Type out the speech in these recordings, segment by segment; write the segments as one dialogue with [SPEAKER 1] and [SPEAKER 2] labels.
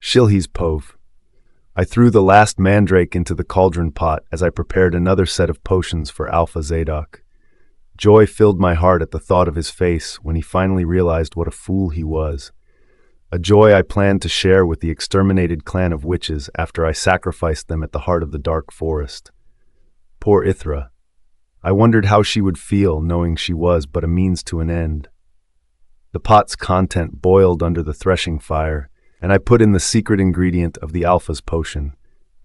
[SPEAKER 1] Shilhi's Pove. I threw the last mandrake into the cauldron pot as I prepared another set of potions for Alpha Zadok. Joy filled my heart at the thought of his face when he finally realized what a fool he was. A joy I planned to share with the exterminated clan of witches after I sacrificed them at the heart of the dark forest. Poor Ysera. I wondered how she would feel knowing she was but a means to an end. The pot's content boiled under the threshing fire, and I put in the secret ingredient of the Alpha's potion,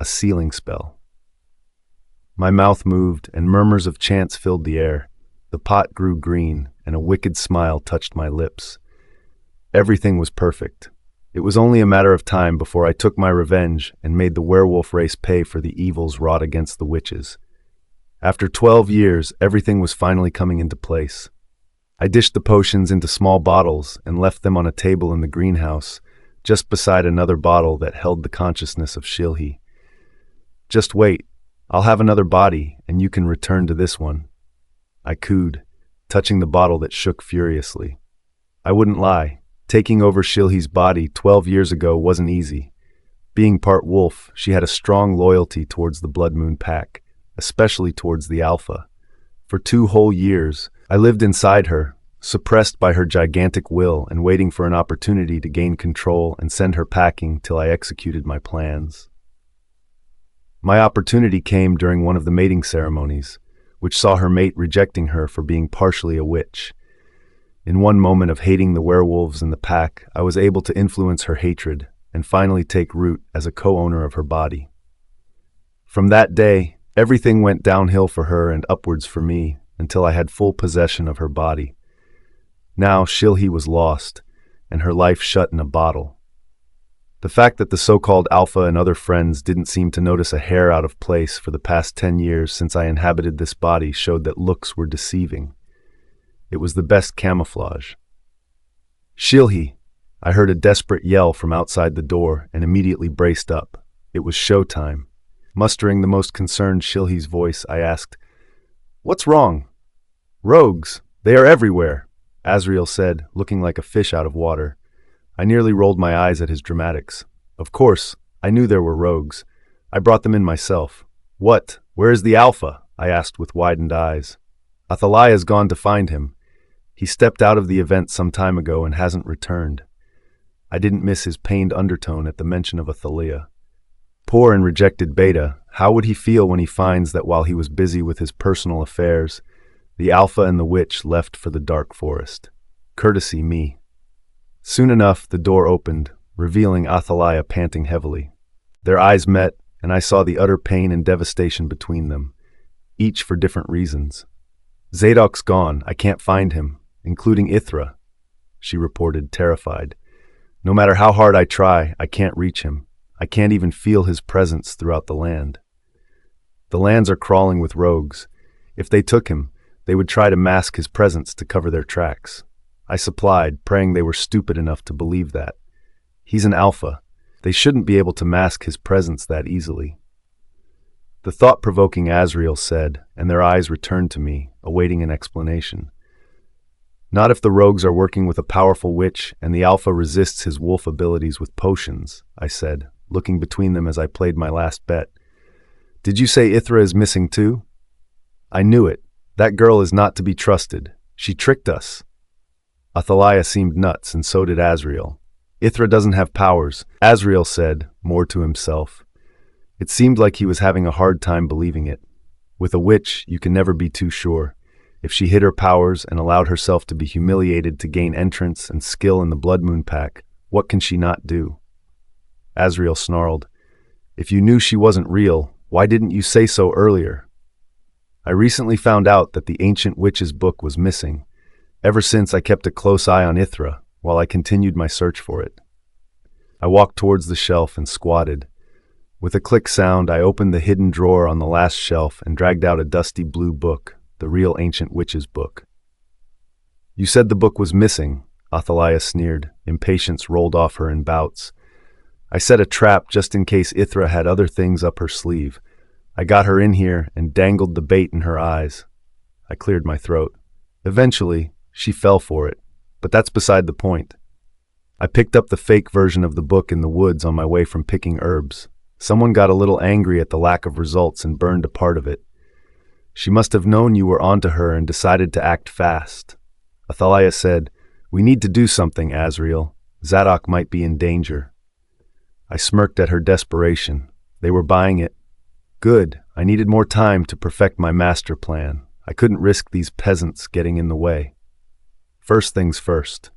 [SPEAKER 1] a sealing spell. My mouth moved, and murmurs of chants filled the air. The pot grew green, and a wicked smile touched my lips. Everything was perfect. It was only a matter of time before I took my revenge and made the werewolf race pay for the evils wrought against the witches. After 12 years, everything was finally coming into place. I dished the potions into small bottles and left them on a table in the greenhouse, just beside another bottle that held the consciousness of Shilhi. "Just wait. I'll have another body, and you can return to this one," I cooed, touching the bottle that shook furiously. I wouldn't lie. Taking over Shilhi's body 12 years ago wasn't easy. Being part wolf, she had a strong loyalty towards the Blood Moon Pack, especially towards the Alpha. For 2 whole years, I lived inside her, suppressed by her gigantic will and waiting for an opportunity to gain control and send her packing till I executed my plans. My opportunity came during one of the mating ceremonies, which saw her mate rejecting her for being partially a witch. In one moment of hating the werewolves in the pack, I was able to influence her hatred and finally take root as a co-owner of her body. From that day, everything went downhill for her and upwards for me until I had full possession of her body. Now Shilhi was lost, and her life shut in a bottle. The fact that the so-called Alpha and other friends didn't seem to notice a hair out of place for the past 10 years since I inhabited this body showed that looks were deceiving. It was the best camouflage. "Shilhi!" I heard a desperate yell from outside the door and immediately braced up. It was showtime. Mustering the most concerned Shilhi's voice, I asked, "What's wrong?" "Rogues! They are everywhere," Azrael said, looking like a fish out of water. I nearly rolled my eyes at his dramatics. Of course, I knew there were rogues. I brought them in myself. "What? Where is the Alpha?" I asked with widened eyes. "Athaliah's gone to find him. He stepped out of the event some time ago and hasn't returned." I didn't miss his pained undertone at the mention of Athaliah. Poor and rejected Beta, how would he feel when he finds that while he was busy with his personal affairs, the Alpha and the witch left for the dark forest? Courtesy me. Soon enough, the door opened, revealing Athaliah panting heavily. Their eyes met, and I saw the utter pain and devastation between them, each for different reasons. "Zadok's gone. I can't find him, including Ysera," she reported, terrified. "No matter how hard I try, I can't reach him. I can't even feel his presence throughout the land. The lands are crawling with rogues. If they took him, they would try to mask his presence to cover their tracks." I supplied, praying they were stupid enough to believe that. He's an Alpha. They shouldn't be able to mask his presence that easily. The thought-provoking Azrael said, and their eyes returned to me, awaiting an explanation. "Not if the rogues are working with a powerful witch and the Alpha resists his wolf abilities with potions," I said, looking between them as I played my last bet. "Did you say Ysera is missing too?" "I knew it. That girl is not to be trusted. She tricked us." Athaliah seemed nuts, and so did Azrael. "Ysera doesn't have powers," Azrael said, more to himself. It seemed like he was having a hard time believing it. With a witch, you can never be too sure. If she hid her powers and allowed herself to be humiliated to gain entrance and skill in the Blood Moon Pack, what can she not do? Azrael snarled, "If you knew she wasn't real, why didn't you say so earlier?" I recently found out that the ancient witch's book was missing. Ever since, I kept a close eye on Ysera while I continued my search for it. I walked towards the shelf and squatted. With a click sound, I opened the hidden drawer on the last shelf and dragged out a dusty blue book, the real ancient witch's book. "You said the book was missing," Athaliah sneered. Impatience rolled off her in bouts. "I set a trap just in case Ysera had other things up her sleeve. I got her in here and dangled the bait in her eyes." I cleared my throat. "Eventually, she fell for it, but that's beside the point." I picked up the fake version of the book in the woods on my way from picking herbs. Someone got a little angry at the lack of results and burned a part of it. She must have known you were onto her and decided to act fast. Athaliah said, "We need to do something, Azrael. Zadok might be in danger." I smirked at her desperation. They were buying it. Good. I needed more time to perfect my master plan. I couldn't risk these peasants getting in the way. First things first.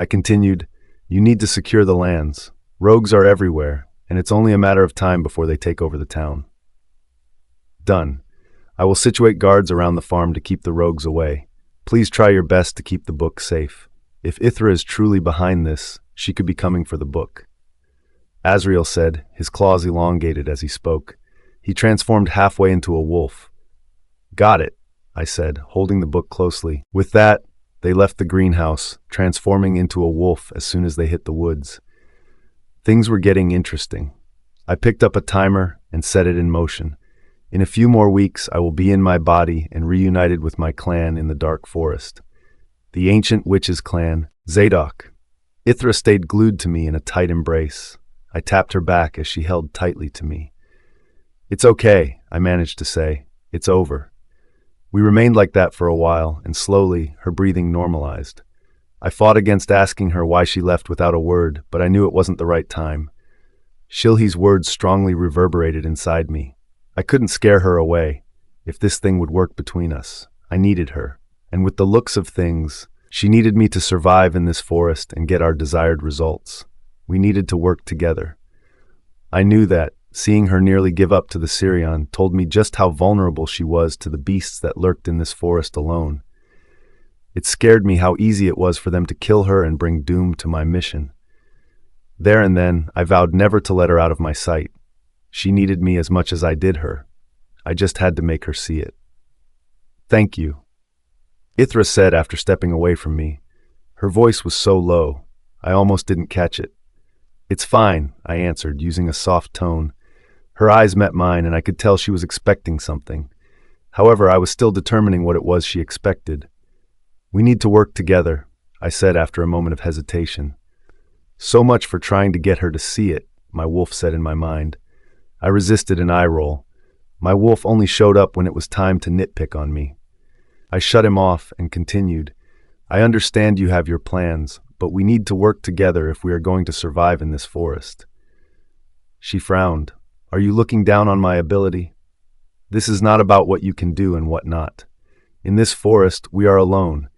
[SPEAKER 1] I continued, "You need to secure the lands. Rogues are everywhere, and it's only a matter of time before they take over the town." Done. I will situate guards around the farm to keep the rogues away. Please try your best to keep the book safe. If Ysera is truly behind this, she could be coming for the book. Azrael said, his claws elongated as he spoke. He transformed halfway into a wolf. "Got it," I said, holding the book closely. With that, they left the greenhouse, transforming into a wolf as soon as they hit the woods. Things were getting interesting. I picked up a timer and set it in motion. In a few more weeks, I will be in my body and reunited with my clan in the dark forest. The ancient witches' clan, Zadok. Ysera stayed glued to me in a tight embrace. I tapped her back as she held tightly to me. "It's okay," I managed to say. "It's over." We remained like that for a while, and slowly, her breathing normalized. I fought against asking her why she left without a word, but I knew it wasn't the right time. Shilhi's words strongly reverberated inside me. I couldn't scare her away. If this thing would work between us, I needed her. And with the looks of things, she needed me to survive in this forest and get our desired results. We needed to work together. I knew that, seeing her nearly give up to the Syrian told me just how vulnerable she was to the beasts that lurked in this forest alone. It scared me how easy it was for them to kill her and bring doom to my mission. There and then, I vowed never to let her out of my sight. She needed me as much as I did her. I just had to make her see it. "Thank you," Ysera said after stepping away from me. Her voice was so low, I almost didn't catch it. "It's fine," I answered, using a soft tone. Her eyes met mine, and I could tell she was expecting something. However, I was still determining what it was she expected. "We need to work together," I said after a moment of hesitation. "So much for trying to get her to see it," my wolf said in my mind. I resisted an eye roll. My wolf only showed up when it was time to nitpick on me. I shut him off and continued. "I understand you have your plans, but we need to work together if we are going to survive in this forest." She frowned. "Are you looking down on my ability? This is not about what you can do and what not. In this forest, we are alone.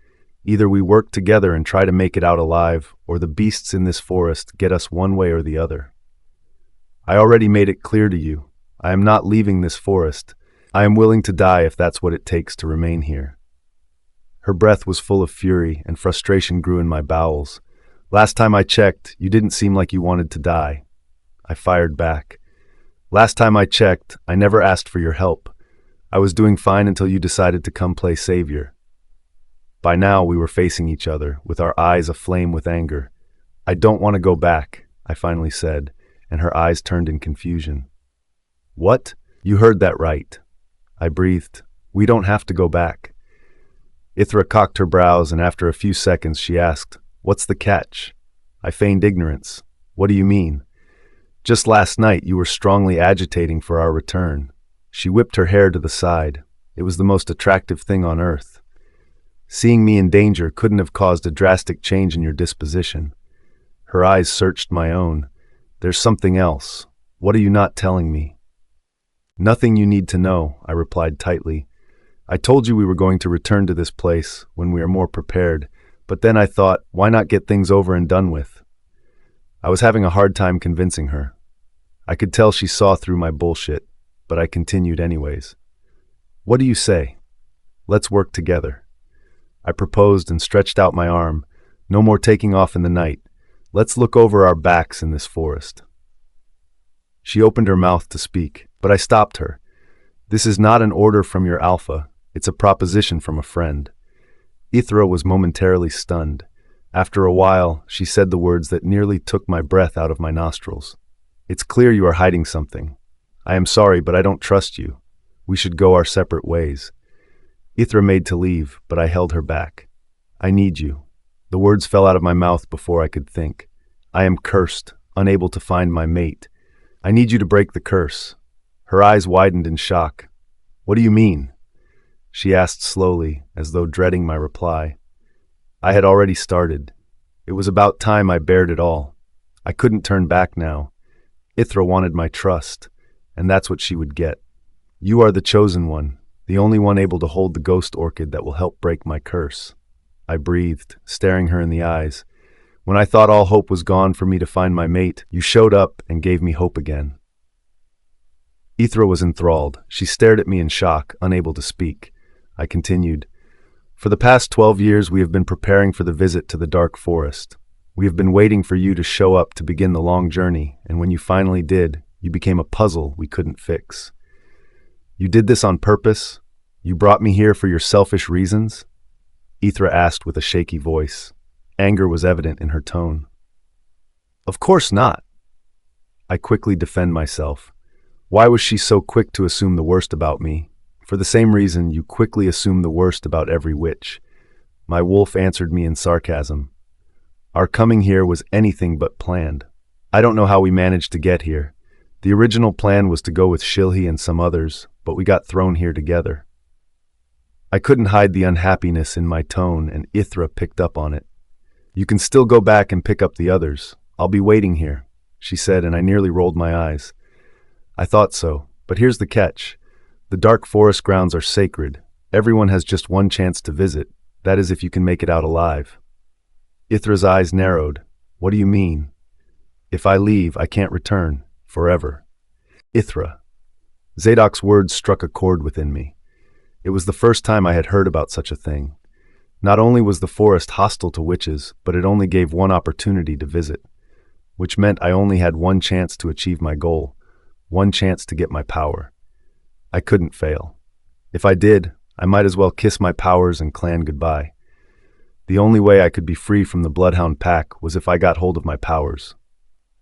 [SPEAKER 1] Either we work together and try to make it out alive, or the beasts in this forest get us one way or the other. I already made it clear to you. I am not leaving this forest. I am willing to die if that's what it takes to remain here." Her breath was full of fury, and frustration grew in my bowels. "Last time I checked, you didn't seem like you wanted to die." I fired back. "Last time I checked, I never asked for your help. I was doing fine until you decided to come play savior." By now, we were facing each other, with our eyes aflame with anger. "I don't want to go back," I finally said, and her eyes turned in confusion. "What? You heard that right." I breathed. "We don't have to go back." Ysera cocked her brows, and after a few seconds she asked, "What's the catch?" I feigned ignorance. "What do you mean?" "Just last night you were strongly agitating for our return." She whipped her hair to the side. It was the most attractive thing on earth. "Seeing me in danger couldn't have caused a drastic change in your disposition." Her eyes searched my own. "There's something else. What are you not telling me?" "Nothing you need to know," I replied tightly. "I told you we were going to return to this place when we are more prepared, but then I thought, why not get things over and done with?" I was having a hard time convincing her. I could tell she saw through my bullshit, but I continued anyways. "What do you say? Let's work together." I proposed and stretched out my arm. "No more taking off in the night. Let's look over our backs in this forest." She opened her mouth to speak, but I stopped her. "This is not an order from your alpha. It's a proposition from a friend." Ysera was momentarily stunned. After a while, she said the words that nearly took my breath out of my nostrils. "It's clear you are hiding something. I am sorry, but I don't trust you. We should go our separate ways." Ysera made to leave, but I held her back. "I need you. The words fell out of my mouth before I could think. I am cursed, unable to find my mate. I need you to break the curse. Her eyes widened in shock. What do you mean? She asked slowly, as though dreading my reply. I had already started. It was about time I bared it all. I couldn't turn back now. Ysera wanted my trust, and that's what she would get. You are the chosen one, the only one able to hold the ghost orchid that will help break my curse. I breathed, staring her in the eyes. When I thought all hope was gone for me to find my mate, you showed up and gave me hope again. Ysera was enthralled. She stared at me in shock, unable to speak. I continued. For the past 12 years, we have been preparing for the visit to the dark forest. We have been waiting for you to show up to begin the long journey, and when you finally did, you became a puzzle we couldn't fix. You did this on purpose? You brought me here for your selfish reasons? Ysera asked with a shaky voice. Anger was evident in her tone. Of course not. I quickly defend myself. Why was she so quick to assume the worst about me? For the same reason you quickly assume the worst about every witch. My wolf answered me in sarcasm. Our coming here was anything but planned. I don't know how we managed to get here. The original plan was to go with Shilhi and some others, but we got thrown here together. I couldn't hide the unhappiness in my tone, and Ysera picked up on it. You can still go back and pick up the others. I'll be waiting here, she said, and I nearly rolled my eyes. I thought so, but here's the catch. The dark forest grounds are sacred. Everyone has just one chance to visit. That is if you can make it out alive. Ysera's eyes narrowed. What do you mean? If I leave, I can't return. Forever. Ysera. Zadok's words struck a chord within me. It was the first time I had heard about such a thing. Not only was the forest hostile to witches, but it only gave one opportunity to visit, which meant I only had one chance to achieve my goal, one chance to get my power. I couldn't fail. If I did, I might as well kiss my powers and clan goodbye. The only way I could be free from the Bloodhound pack was if I got hold of my powers.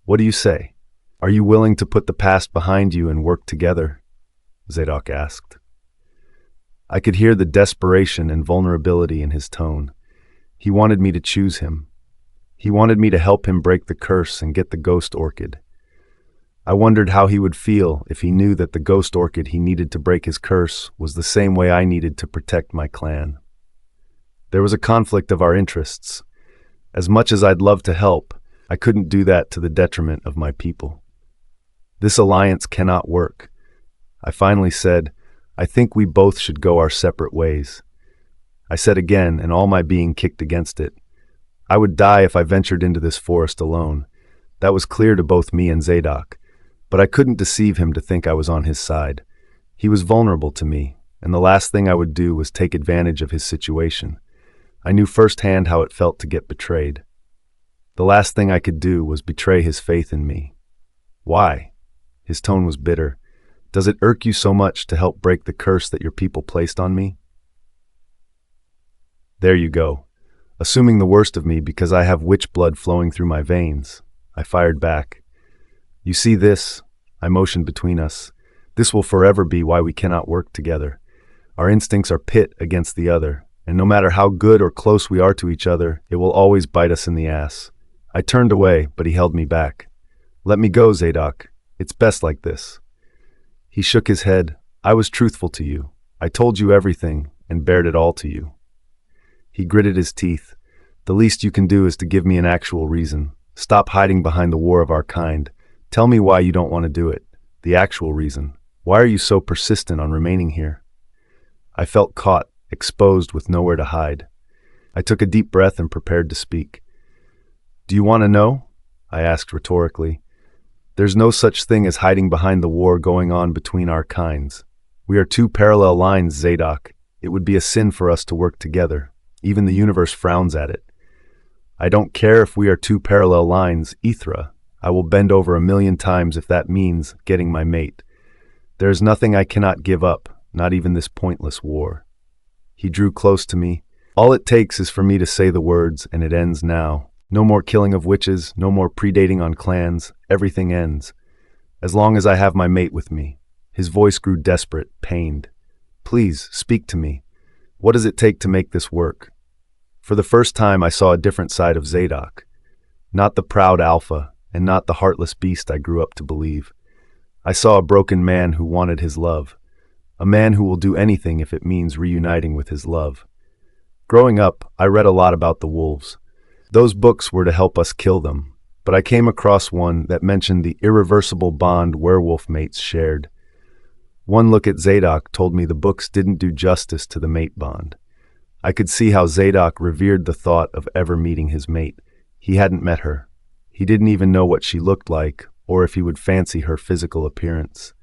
[SPEAKER 1] What do you say? Are you willing to put the past behind you and work together? Zadok asked. I could hear the desperation and vulnerability in his tone. He wanted me to choose him. He wanted me to help him break the curse and get the ghost orchid. I wondered how he would feel if he knew that the ghost orchid he needed to break his curse was the same way I needed to protect my clan. There was a conflict of our interests. As much as I'd love to help, I couldn't do that to the detriment of my people. This alliance cannot work. I finally said, I think we both should go our separate ways. I said again, and all my being kicked against it. I would die if I ventured into this forest alone. That was clear to both me and Zadok, but I couldn't deceive him to think I was on his side. He was vulnerable to me, and the last thing I would do was take advantage of his situation. I knew firsthand how it felt to get betrayed. The last thing I could do was betray his faith in me. Why? His tone was bitter. Does it irk you so much to help break the curse that your people placed on me? There you go. Assuming the worst of me because I have witch blood flowing through my veins. I fired back. You see this? I motioned between us. This will forever be why we cannot work together. Our instincts are pit against the other, and no matter how good or close we are to each other, it will always bite us in the ass. I turned away, but he held me back. Let me go, Zadok. It's best like this. He shook his head. I was truthful to you. I told you everything and bared it all to you. He gritted his teeth. The least you can do is to give me an actual reason. Stop hiding behind the war of our kind. Tell me why you don't want to do it. The actual reason. Why are you so persistent on remaining here? I felt caught, exposed with nowhere to hide. I took a deep breath and prepared to speak. Do you want to know? I asked rhetorically. There's no such thing as hiding behind the war going on between our kinds. We are two parallel lines, Zadok. It would be a sin for us to work together. Even the universe frowns at it. I don't care if we are two parallel lines, Ysera. I will bend over 1,000,000 times if that means getting my mate. There is nothing I cannot give up, not even this pointless war. He drew close to me. All it takes is for me to say the words, and it ends now. No more killing of witches, no more predating on clans. Everything ends. As long as I have my mate with me. His voice grew desperate, pained. Please, speak to me. What does it take to make this work? For the first time, I saw a different side of Zadok. Not the proud alpha, and not the heartless beast I grew up to believe. I saw a broken man who wanted his love. A man who will do anything if it means reuniting with his love. Growing up, I read a lot about the wolves. Those books were to help us kill them, but I came across one that mentioned the irreversible bond werewolf mates shared. One look at Zadok told me the books didn't do justice to the mate bond. I could see how Zadok revered the thought of ever meeting his mate. He hadn't met her. He didn't even know what she looked like, or if he would fancy her physical appearance.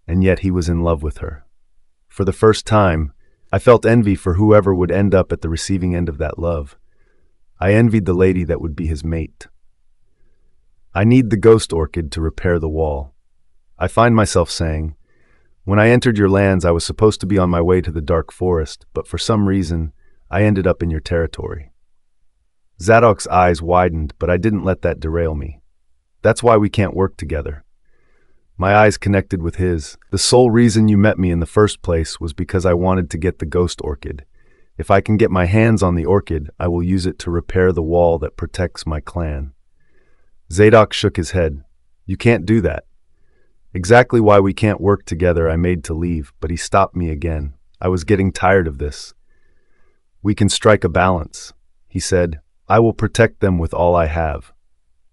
[SPEAKER 1] And yet he was in love with her. For the first time, I felt envy for whoever would end up at the receiving end of that love. I envied the lady that would be his mate. I need the ghost orchid to repair the wall. I find myself saying, when I entered your lands, I was supposed to be on my way to the dark forest, but for some reason, I ended up in your territory. Zadok's eyes widened, but I didn't let that derail me. That's why we can't work together. My eyes connected with his. The sole reason you met me in the first place was because I wanted to get the ghost orchid. If I can get my hands on the orchid, I will use it to repair the wall that protects my clan. Zadok shook his head. You can't do that. Exactly why we can't work together I made to leave, but he stopped me again. I was getting tired of this. We can strike a balance, he said. I will protect them with all I have.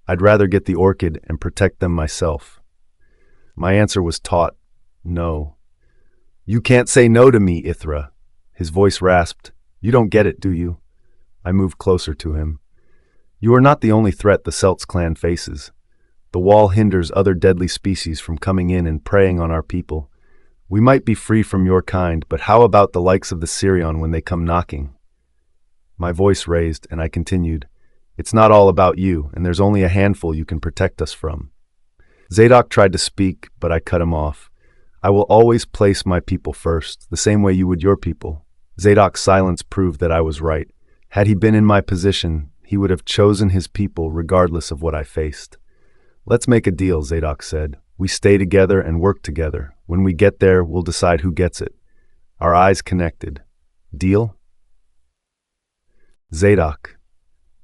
[SPEAKER 1] I'd rather get the orchid and protect them myself. My answer was taut, no. You can't say no to me, Ysera. His voice rasped. You don't get it, do you? I moved closer to him. You are not the only threat the Celts clan faces. The wall hinders other deadly species from coming in and preying on our people. We might be free from your kind, but how about the likes of the Sirion when they come knocking? My voice raised, and I continued. It's not all about you, and there's only a handful you can protect us from. Zadok tried to speak, but I cut him off. I will always place my people first, the same way you would your people. Zadok's silence proved that I was right. Had he been in my position, he would have chosen his people regardless of what I faced. Let's make a deal, Zadok said. We stay together and work together. When we get there, we'll decide who gets it. Our eyes connected. Deal? Zadok.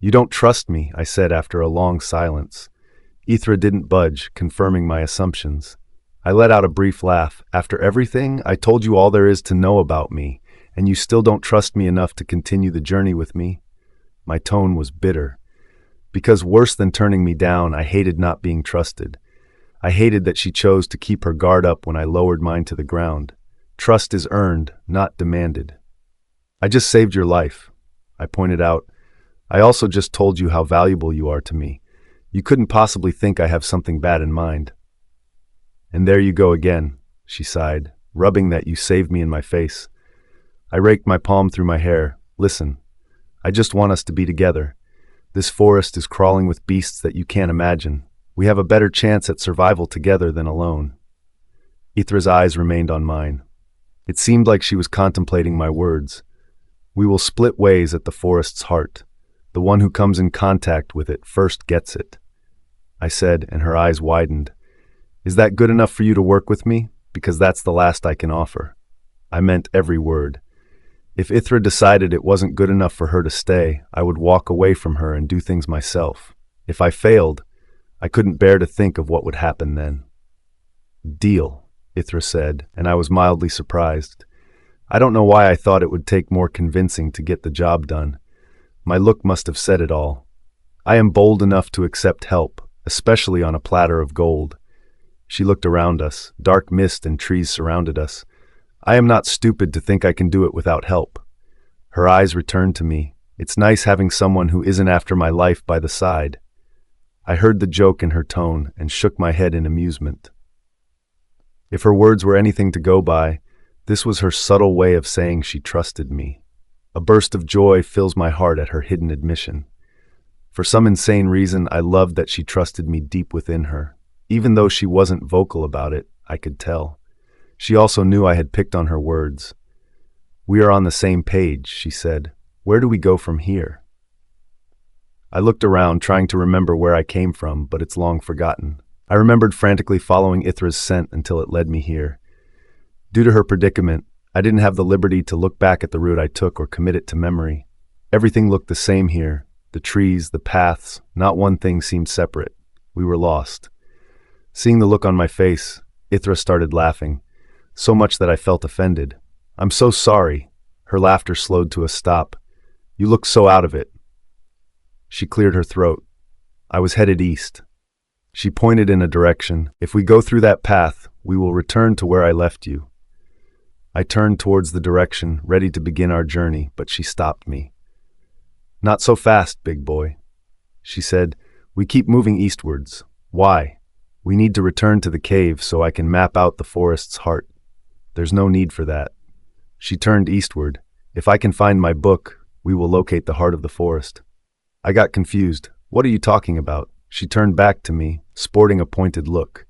[SPEAKER 1] You don't trust me, I said after a long silence. Ysera didn't budge, confirming my assumptions. I let out a brief laugh. After everything, I told you all there is to know about me, and you still don't trust me enough to continue the journey with me? My tone was bitter. Because worse than turning me down, I hated not being trusted. I hated that she chose to keep her guard up when I lowered mine to the ground. Trust is earned, not demanded. I just saved your life, I pointed out. I also just told you how valuable you are to me. You couldn't possibly think I have something bad in mind. And there you go again, she sighed, rubbing that you saved me in my face. I raked my palm through my hair. Listen, I just want us to be together. This forest is crawling with beasts that you can't imagine. We have a better chance at survival together than alone. Ysera's eyes remained on mine. It seemed like she was contemplating my words. We will split ways at the forest's heart. The one who comes in contact with it first gets it, I said, and her eyes widened. Is that good enough for you to work with me? Because that's the last I can offer. I meant every word. If Ysera decided it wasn't good enough for her to stay, I would walk away from her and do things myself. If I failed, I couldn't bear to think of what would happen then. Deal, Ysera said, and I was mildly surprised. I don't know why I thought it would take more convincing to get the job done. My look must have said it all. I am bold enough to accept help, especially on a platter of gold. She looked around us. Dark mist and trees surrounded us. I am not stupid to think I can do it without help. Her eyes returned to me. It's nice having someone who isn't after my life by the side. I heard the joke in her tone and shook my head in amusement. If her words were anything to go by, this was her subtle way of saying she trusted me. A burst of joy fills my heart at her hidden admission. For some insane reason, I loved that she trusted me deep within her. Even though she wasn't vocal about it, I could tell. She also knew I had picked on her words. We are on the same page, she said. Where do we go from here? I looked around, trying to remember where I came from, but it's long forgotten. I remembered frantically following Ysera's scent until it led me here. Due to her predicament, I didn't have the liberty to look back at the route I took or commit it to memory. Everything looked the same here. The trees, the paths, not one thing seemed separate. We were lost. Seeing the look on my face, Ysera started laughing, so much that I felt offended. "I'm so sorry." Her laughter slowed to a stop. "You look so out of it." She cleared her throat. I was headed east. She pointed in a direction. "If we go through that path, we will return to where I left you." I turned towards the direction, ready to begin our journey, but she stopped me. "Not so fast, big boy," she said. "We keep moving eastwards. Why? We need to return to the cave so I can map out the forest's heart. There's no need for that." She turned eastward. "If I can find my book, we will locate the heart of the forest." I got confused. "What are you talking about?" She turned back to me, sporting a pointed look.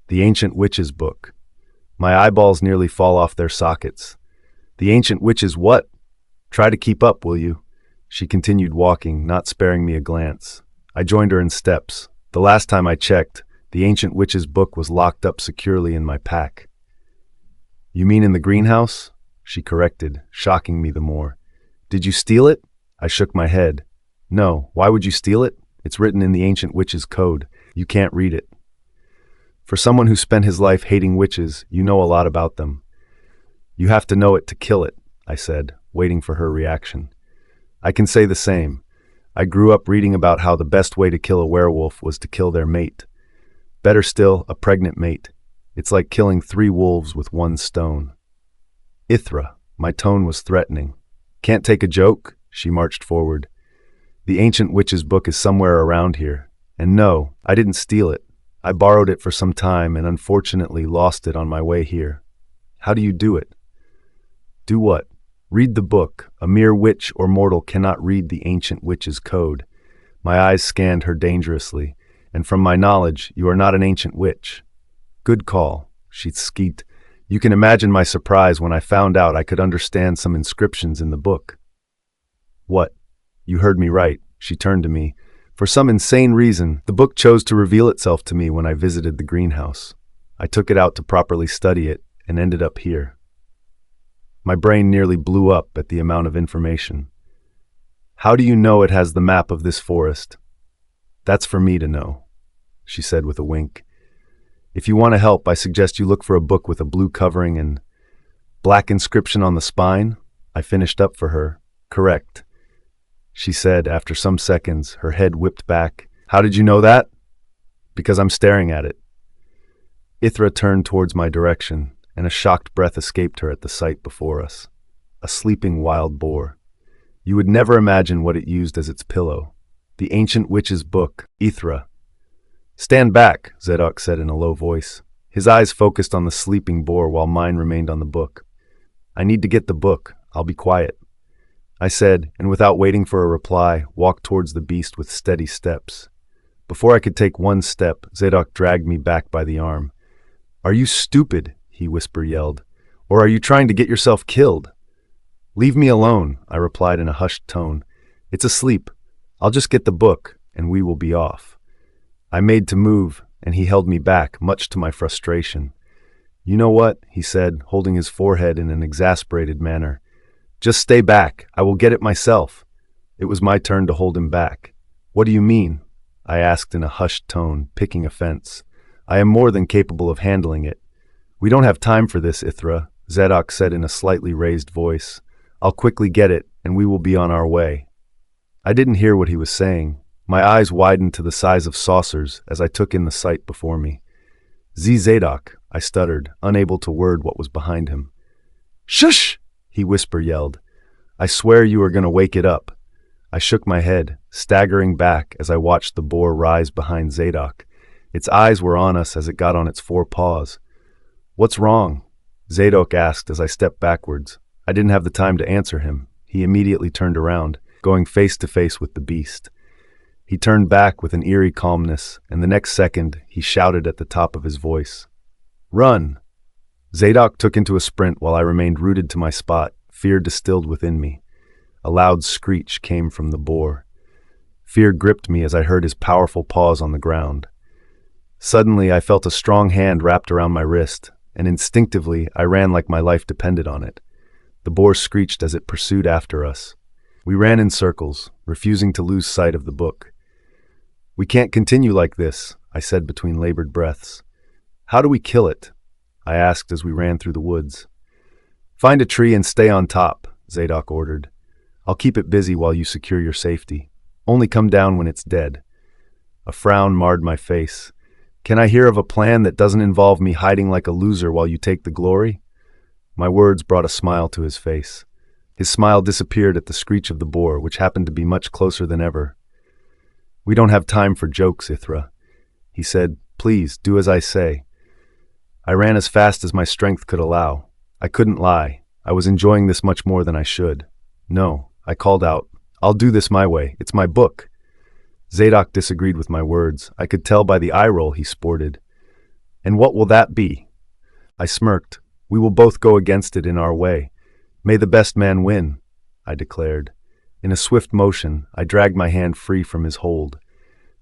[SPEAKER 1] "The ancient witch's book." My eyeballs nearly fall off their sockets. "The ancient witch's what? Try to keep up, will you?" She continued walking, not sparing me a glance. I joined her in steps. The last time I checked, the ancient witch's book was locked up securely in my pack. "You mean in the greenhouse?" She corrected, shocking me the more. "Did you steal it?" I shook my head. "No, why would you steal it? It's written in the ancient witch's code. You can't read it." For someone who spent his life hating witches, you know a lot about them. "You have to know it to kill it," I said, waiting for her reaction. "I can say the same. I grew up reading about how the best way to kill a werewolf was to kill their mate. Better still, a pregnant mate. It's like killing 3 wolves with 1 stone. "Ysera," my tone was threatening. "Can't take a joke?" She marched forward. "The ancient witch's book is somewhere around here. And no, I didn't steal it. I borrowed it for some time and unfortunately lost it on my way here." "How do you do it?" "Do what?" "Read the book. A mere witch or mortal cannot read the ancient witch's code." My eyes scanned her dangerously. "And from my knowledge, you are not an ancient witch." "Good call," she skeeked. You can imagine my surprise when I found out I could understand some inscriptions in the book. "What? You heard me right," she turned to me. For some insane reason, the book chose to reveal itself to me when I visited the greenhouse. I took it out to properly study it and ended up here. My brain nearly blew up at the amount of information. "How do you know it has the map of this forest?" "That's for me to know," she said with a wink. "If you want to help, I suggest you look for a book with a blue covering and black inscription on the spine." I finished up for her. "Correct," she said after some seconds, her head whipped back. "How did you know that?" "Because I'm staring at it." Ysera turned towards my direction, and a shocked breath escaped her at the sight before us. A sleeping wild boar. You would never imagine what it used as its pillow. The ancient witch's book, Ysera. "Stand back," Zadok said in a low voice. His eyes focused on the sleeping boar while mine remained on the book. "I need to get the book. I'll be quiet," I said, and without waiting for a reply, walked towards the beast with steady steps. Before I could take one step, Zadok dragged me back by the arm. "Are you stupid?" he yelled. "Or are you trying to get yourself killed?" "Leave me alone," I replied in a hushed tone. "It's asleep. I'll just get the book, and we will be off." I made to move, and he held me back, much to my frustration. "You know what?" he said, holding his forehead in an exasperated manner. "Just stay back. I will get it myself." It was my turn to hold him back. "What do you mean?" I asked in a hushed tone, picking offense. "I am more than capable of handling it." "We don't have time for this, Ysera," Zadok said in a slightly raised voice. "I'll quickly get it, and we will be on our way." I didn't hear what he was saying. My eyes widened to the size of saucers as I took in the sight before me. Zadok," I stuttered, unable to word what was behind him. "Shush!" he yelled. "I swear you are going to wake it up." I shook my head, staggering back as I watched the boar rise behind Zadok. Its eyes were on us as it got on its 4 paws. "What's wrong?" Zadok asked as I stepped backwards. I didn't have the time to answer him. He immediately turned around, going face to face with the beast. He turned back with an eerie calmness, and the next second, he shouted at the top of his voice. "Run!" Zadok took into a sprint while I remained rooted to my spot, fear distilled within me. A loud screech came from the boar. Fear gripped me as I heard his powerful paws on the ground. Suddenly, I felt a strong hand wrapped around my wrist, and instinctively, I ran like my life depended on it. The boar screeched as it pursued after us. We ran in circles, refusing to lose sight of the book. "We can't continue like this," I said between labored breaths. "How do we kill it?" I asked as we ran through the woods. "Find a tree and stay on top," Zadok ordered. "I'll keep it busy while you secure your safety. Only come down when it's dead." A frown marred my face. "Can I hear of a plan that doesn't involve me hiding like a loser while you take the glory?" My words brought a smile to his face. His smile disappeared at the screech of the boar, which happened to be much closer than ever. "We don't have time for jokes, Ysera," he said. "Please, do as I say." I ran as fast as my strength could allow. I couldn't lie. I was enjoying this much more than I should. "No," I called out. "I'll do this my way. It's my book." Zadok disagreed with my words. I could tell by the eye roll he sported. "And what will that be?" I smirked. "We will both go against it in our way. May the best man win," I declared. In a swift motion, I dragged my hand free from his hold.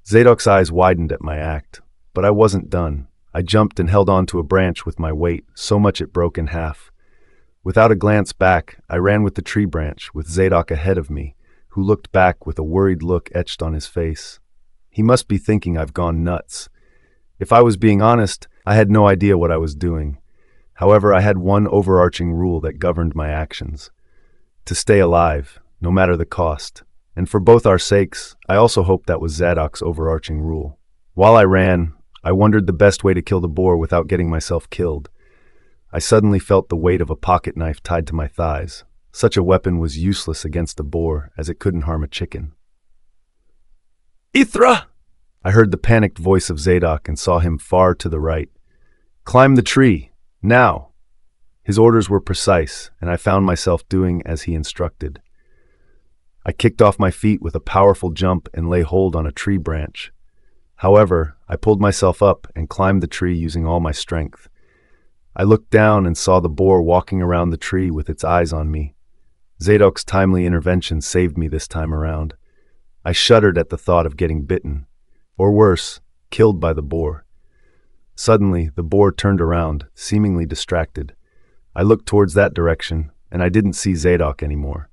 [SPEAKER 1] Zadok's eyes widened at my act, but I wasn't done. I jumped and held onto a branch with my weight, so much it broke in half. Without a glance back, I ran with the tree branch, with Zadok ahead of me, who looked back with a worried look etched on his face. He must be thinking I've gone nuts. If I was being honest, I had no idea what I was doing. However, I had one overarching rule that governed my actions: to stay alive, no matter the cost. And for both our sakes, I also hoped that was Zadok's overarching rule. While I ran, I wondered the best way to kill the boar without getting myself killed. I suddenly felt the weight of a pocket knife tied to my thighs. Such a weapon was useless against a boar, as it couldn't harm a chicken. "Ysera!" I heard the panicked voice of Zadok and saw him far to the right. "Climb the tree, now!" His orders were precise, and I found myself doing as he instructed. I kicked off my feet with a powerful jump and lay hold on a tree branch. However, I pulled myself up and climbed the tree using all my strength. I looked down and saw the boar walking around the tree with its eyes on me. Zadok's timely intervention saved me this time around. I shuddered at the thought of getting bitten, or worse, killed by the boar. Suddenly, the boar turned around, seemingly distracted. I looked towards that direction, and I didn't see Zadok anymore.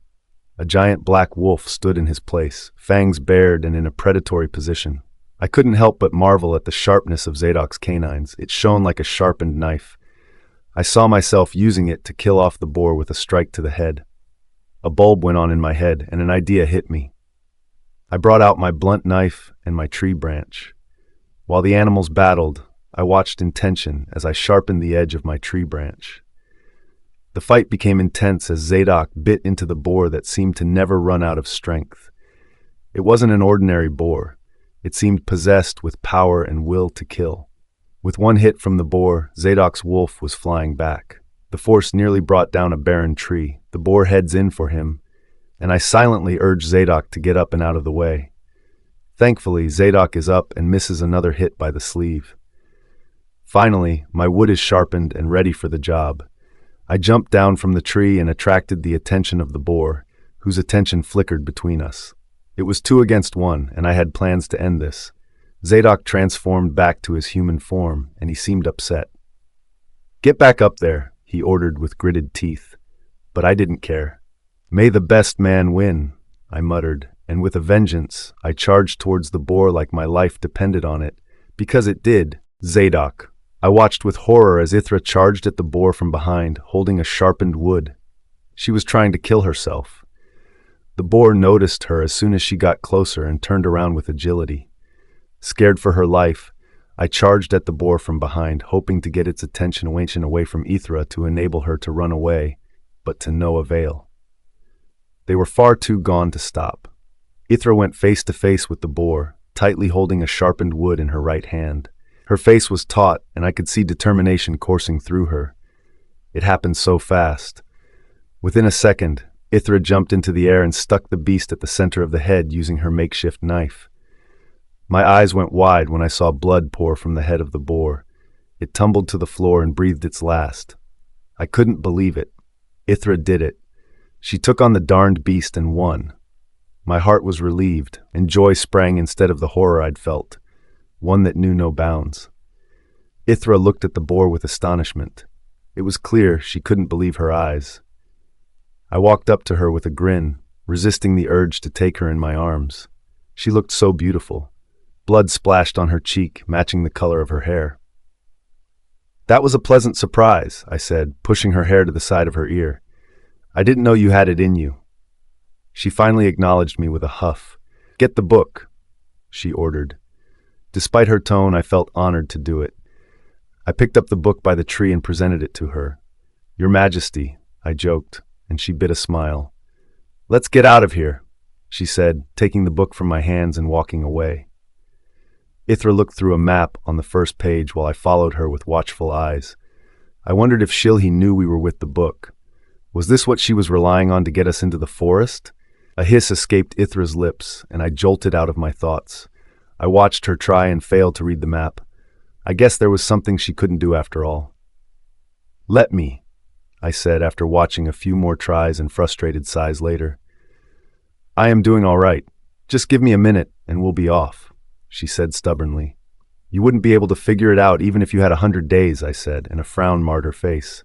[SPEAKER 1] A giant black wolf stood in his place, fangs bared and in a predatory position. I couldn't help but marvel at the sharpness of Zadok's canines. It shone like a sharpened knife. I saw myself using it to kill off the boar with a strike to the head. A bulb went on in my head, and an idea hit me. I brought out my blunt knife and my tree branch. While the animals battled, I watched in tension as I sharpened the edge of my tree branch. The fight became intense as Zadok bit into the boar that seemed to never run out of strength. It wasn't an ordinary boar. It seemed possessed with power and will to kill. With one hit from the boar, Zadok's wolf was flying back. The force nearly brought down a barren tree. The boar heads in for him, and I silently urged Zadok to get up and out of the way. Thankfully, Zadok is up and misses another hit by the sleeve. Finally, my wood is sharpened and ready for the job. I jumped down from the tree and attracted the attention of the boar, whose attention flickered between us. It was 2 against 1, and I had plans to end this. Zadok transformed back to his human form, and he seemed upset. "Get back up there," he ordered with gritted teeth. But I didn't care. "May the best man win," I muttered, and with a vengeance, I charged towards the boar like my life depended on it, because it did. Zadok. I watched with horror as Ysera charged at the boar from behind, holding a sharpened wood. She was trying to kill herself. The boar noticed her as soon as she got closer and turned around with agility. Scared for her life, I charged at the boar from behind, hoping to get its attention away from Ysera to enable her to run away, but to no avail. They were far too gone to stop. Ysera went face to face with the boar, tightly holding a sharpened wood in her right hand. Her face was taut, and I could see determination coursing through her. It happened so fast. Within a second, Ysera jumped into the air and stuck the beast at the center of the head using her makeshift knife. My eyes went wide when I saw blood pour from the head of the boar. It tumbled to the floor and breathed its last. I couldn't believe it. Ysera did it. She took on the darned beast and won. My heart was relieved, and joy sprang instead of the horror I'd felt, one that knew no bounds. Ysera looked at the boar with astonishment. It was clear she couldn't believe her eyes. I walked up to her with a grin. resisting the urge to take her in my arms. She looked so beautiful. Blood splashed on her cheek, matching the color of her hair. "That was a pleasant surprise," I said, pushing her hair to the side of her ear. "I didn't know you had it in you." She finally acknowledged me with a huff. "Get the book," she ordered. Despite her tone, I felt honored to do it. I picked up the book by the tree and presented it to her. "Your Majesty," I joked, and she bit a smile. "Let's get out of here," she said, taking the book from my hands and walking away. Ysera looked through a map on the first page while I followed her with watchful eyes. I wondered if Shilhi knew we were with the book. Was this what she was relying on to get us into the forest? A hiss escaped Ysera's lips, and I jolted out of my thoughts. I watched her try and fail to read the map. I guess there was something she couldn't do after all. "Let me," I said after watching a few more tries and frustrated sighs later. "I am doing all right. Just give me a minute and we'll be off," she said stubbornly. "You wouldn't be able to figure it out even if you had 100 days, I said, and a frown marred her face.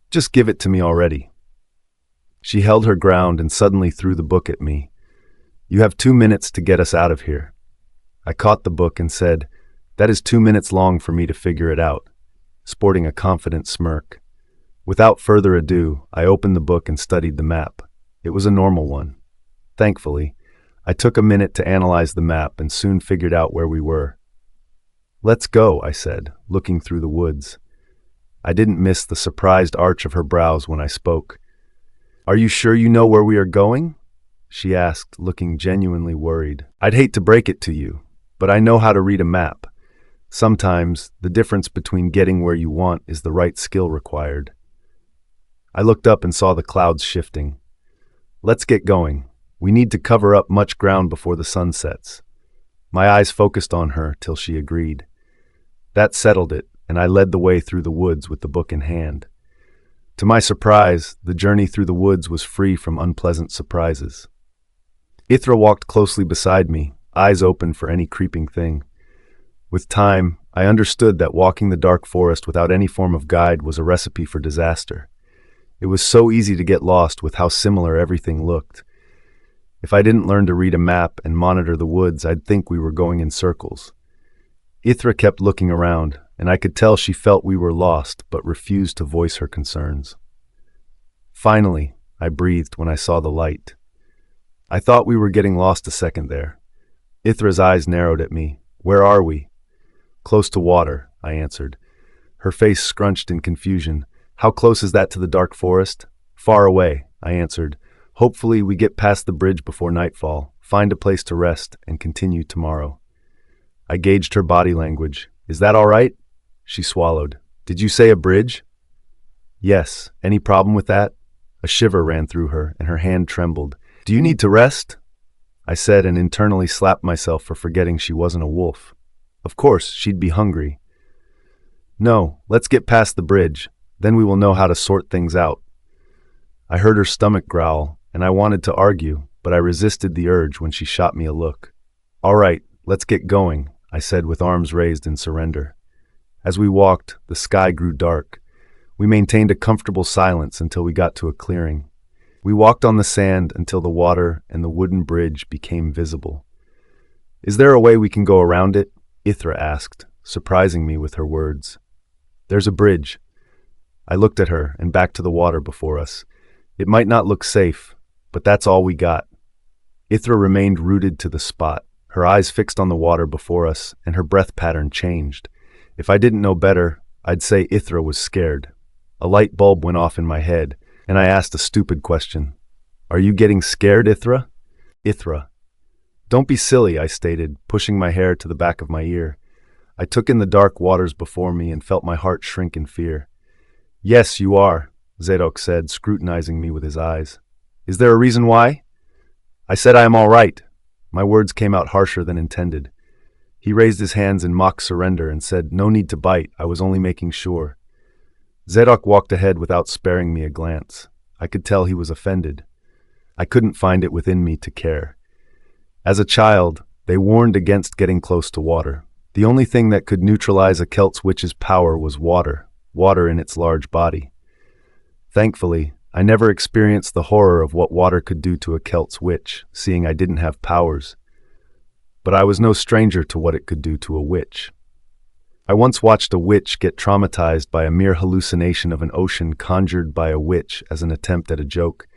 [SPEAKER 1] "Just give it to me already." She held her ground and suddenly threw the book at me. "You have 2 minutes to get us out of here." I caught the book and said, "That is 2 minutes long for me to figure it out," sporting a confident smirk. Without further ado, I opened the book and studied the map. It was a normal one. Thankfully, I took a minute to analyze the map and soon figured out where we were. "Let's go," I said, looking through the woods. I didn't miss the surprised arch of her brows when I spoke. "Are you sure you know where we are going?" she asked, looking genuinely worried. "I'd hate to break it to you, but I know how to read a map. Sometimes, the difference between getting where you want is the right skill required." I looked up and saw the clouds shifting. "Let's get going. We need to cover up much ground before the sun sets." My eyes focused on her till she agreed. That settled it, and I led the way through the woods with the book in hand. To my surprise, the journey through the woods was free from unpleasant surprises. Ysera walked closely beside me, eyes open for any creeping thing. With time, I understood that walking the dark forest without any form of guide was a recipe for disaster. It was so easy to get lost with how similar everything looked. If I didn't learn to read a map and monitor the woods, I'd think we were going in circles. Ysera kept looking around, and I could tell she felt we were lost but refused to voice her concerns. Finally, I breathed when I saw the light. I thought we were getting lost a second there. Ysera's eyes narrowed at me. "Where are we?" "Close to water," I answered. Her face scrunched in confusion. "How close is that to the dark forest?" "Far away," I answered. "Hopefully we get past the bridge before nightfall, find a place to rest, and continue tomorrow." I gauged her body language. "Is that all right?" She swallowed. "Did you say a bridge?" "Yes. Any problem with that?" A shiver ran through her, and her hand trembled. "Do you need to rest?" I said, and internally slapped myself for forgetting she wasn't a wolf. Of course, she'd be hungry. "No, let's get past the bridge. Then we will know how to sort things out." I heard her stomach growl, and I wanted to argue, but I resisted the urge when she shot me a look. "All right, let's get going," I said with arms raised in surrender. As we walked, the sky grew dark. We maintained a comfortable silence until we got to a clearing. We walked on the sand until the water and the wooden bridge became visible. "Is there a way we can go around it?" Ysera asked, surprising me with her words. "There's a bridge." I looked at her and back to the water before us. It might not look safe, but that's all we got. Ysera remained rooted to the spot, her eyes fixed on the water before us, and her breath pattern changed. If I didn't know better, I'd say Ysera was scared. A light bulb went off in my head, and I asked a stupid question. "Are you getting scared, Ysera?" "Ysera." "Don't be silly," I stated, pushing my hair to the back of my ear. I took in the dark waters before me and felt my heart shrink in fear. "Yes, you are," Zadok said, scrutinizing me with his eyes. "Is there a reason why?" I said I am all right. My words came out harsher than intended. He raised his hands in mock surrender and said, "No need to bite, I was only making sure." Zadok walked ahead without sparing me a glance. I could tell he was offended. I couldn't find it within me to care. As a child, they warned against getting close to water. The only thing that could neutralize a Celt's witch's power was water in its large body. Thankfully, I never experienced the horror of what water could do to a Celt's witch, seeing I didn't have powers. But I was no stranger to what it could do to a witch. I once watched a witch get traumatized by a mere hallucination of an ocean conjured by a witch as an attempt at a joke.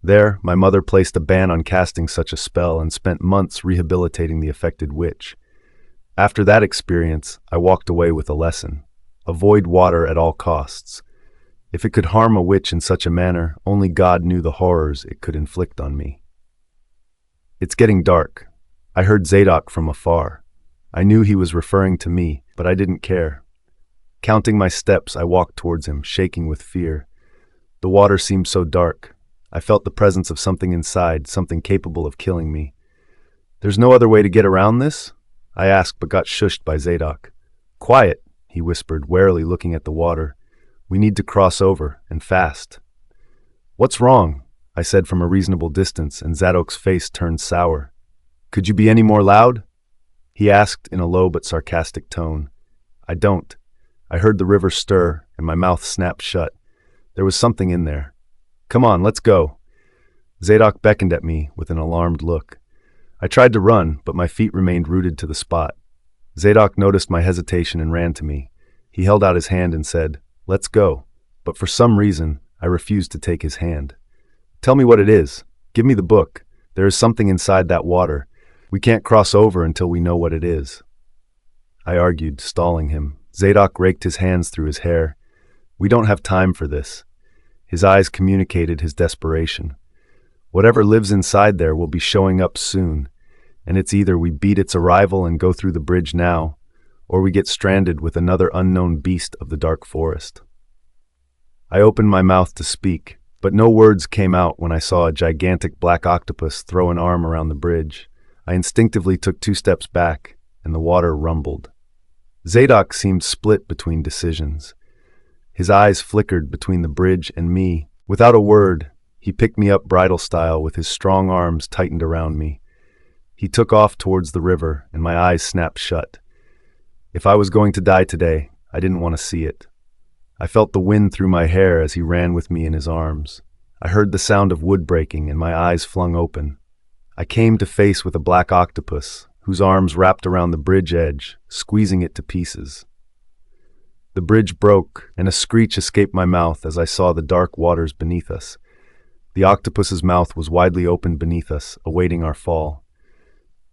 [SPEAKER 1] There, my mother placed a ban on casting such a spell and spent months rehabilitating the affected witch. After that experience, I walked away with a lesson. Avoid water at all costs. If it could harm a witch in such a manner, only God knew the horrors it could inflict on me. It's getting dark. I heard Zadok from afar. I knew he was referring to me, but I didn't care. Counting my steps, I walked towards him, shaking with fear. The water seemed so dark. I felt the presence of something inside, something capable of killing me. "There's no other way to get around this?" I asked, but got shushed by Zadok. "Quiet," he whispered, warily looking at the water. "We need to cross over, and fast." "What's wrong?" I said from a reasonable distance, and Zadok's face turned sour. "Could you be any more loud?" he asked in a low but sarcastic tone. "I don't." I heard the river stir, and my mouth snapped shut. There was something in there. "Come on, let's go." Zadok beckoned at me with an alarmed look. I tried to run, but my feet remained rooted to the spot. Zadok noticed my hesitation and ran to me. He held out his hand and said, "Let's go." But for some reason, I refused to take his hand. "Tell me what it is. Give me the book. There is something inside that water. We can't cross over until we know what it is." I argued, stalling him. Zadok raked his hands through his hair. "We don't have time for this." His eyes communicated his desperation. "Whatever lives inside there will be showing up soon, and it's either we beat its arrival and go through the bridge now, or we get stranded with another unknown beast of the dark forest." I opened my mouth to speak, but no words came out when I saw a gigantic black octopus throw an arm around the bridge. I instinctively took 2 steps back, and the water rumbled. Zadok seemed split between decisions. His eyes flickered between the bridge and me. Without a word, he picked me up bridal style with his strong arms tightened around me. He took off towards the river, and my eyes snapped shut. If I was going to die today, I didn't want to see it. I felt the wind through my hair as he ran with me in his arms. I heard the sound of wood breaking, and my eyes flung open. I came to face with a black octopus, whose arms wrapped around the bridge edge, squeezing it to pieces. The bridge broke, and a screech escaped my mouth as I saw the dark waters beneath us. The octopus's mouth was widely opened beneath us, awaiting our fall.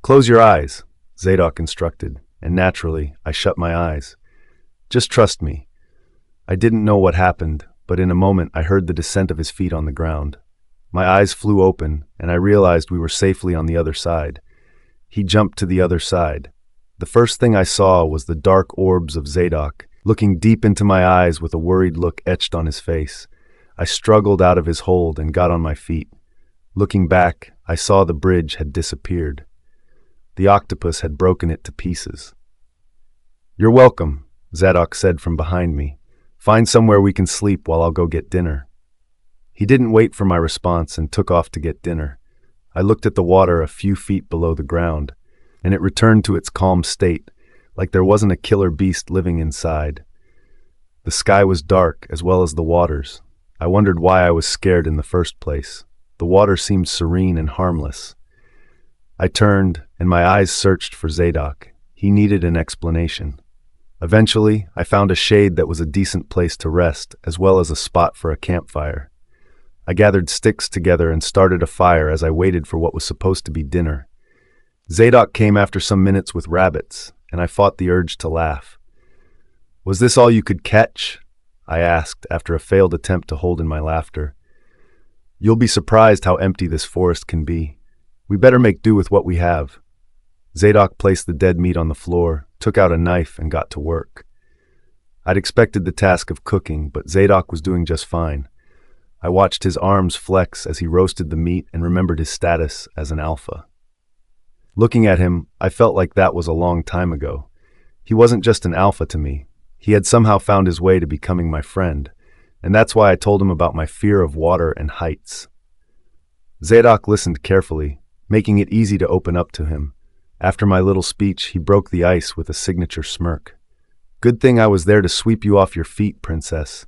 [SPEAKER 1] "Close your eyes," Zadok instructed, and naturally, I shut my eyes. "Just trust me." I didn't know what happened, but in a moment I heard the descent of his feet on the ground. My eyes flew open, and I realized we were safely on the other side. He jumped to the other side. The first thing I saw was the dark orbs of Zadok, looking deep into my eyes with a worried look etched on his face. I struggled out of his hold and got on my feet. Looking back, I saw the bridge had disappeared. The octopus had broken it to pieces. "You're welcome," Zadok said from behind me. "Find somewhere we can sleep while I'll go get dinner." He didn't wait for my response and took off to get dinner. I looked at the water a few feet below the ground, and it returned to its calm state, like there wasn't a killer beast living inside. The sky was dark, as well as the waters. I wondered why I was scared in the first place. The water seemed serene and harmless. I turned, and my eyes searched for Zadok. He needed an explanation. Eventually, I found a shade that was a decent place to rest, as well as a spot for a campfire. I gathered sticks together and started a fire as I waited for what was supposed to be dinner. Zadok came after some minutes with rabbits, and I fought the urge to laugh. "Was this all you could catch?" I asked after a failed attempt to hold in my laughter. "You'll be surprised how empty this forest can be. We better make do with what we have." Zadok placed the dead meat on the floor, took out a knife, and got to work. I'd expected the task of cooking, but Zadok was doing just fine. I watched his arms flex as he roasted the meat and remembered his status as an alpha. Looking at him, I felt like that was a long time ago. He wasn't just an alpha to me. He had somehow found his way to becoming my friend, and that's why I told him about my fear of water and heights. Zadok listened carefully, making it easy to open up to him. After my little speech, he broke the ice with a signature smirk. "Good thing I was there to sweep you off your feet, princess."